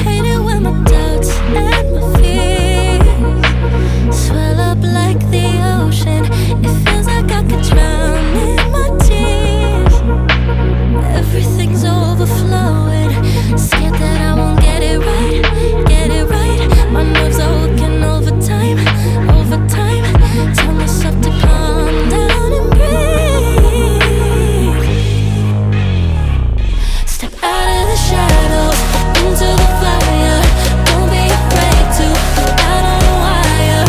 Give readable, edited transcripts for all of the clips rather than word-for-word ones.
Hate it when my doubts and my fears swell up like the ocean. It feels like I could drown in my tears. Everything's overflowing. Scared that I won't get it right, get it right. My nerves are working overtime, overtime. Tell myself to calm down and breathe. Step out of the shadows into the fire. Don't be afraid to go out on a wire.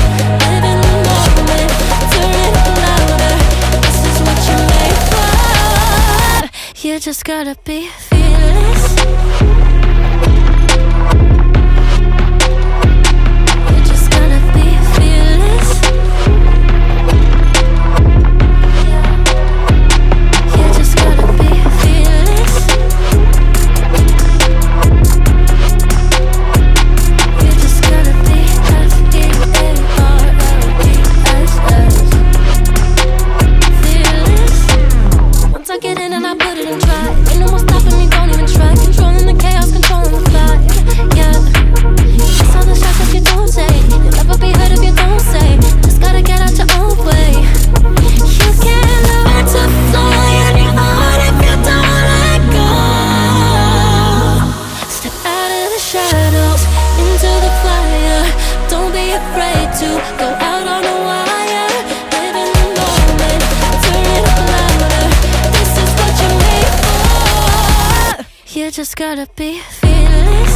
Live in the moment, turn it up louder. This is what you're made for. You just gotta be fearless. You just gotta be fearless. You just gotta be fearless. You just gotta be fearless. Once I get in and I put it in try, ain't no more stopping me, don't even try. Controlling the chaos, controlling the vibe. Yeah, it's all the shots that you don't take. You'll never be heard if you don't say. Just gotta get out your own way. You can't learn to fly on your own if you don't let go. Step out of the shadows into the fire. Don't be afraid to go out on a wire. Live in the moment, turn it up louder. This is what you're made for. You just gotta be fearless.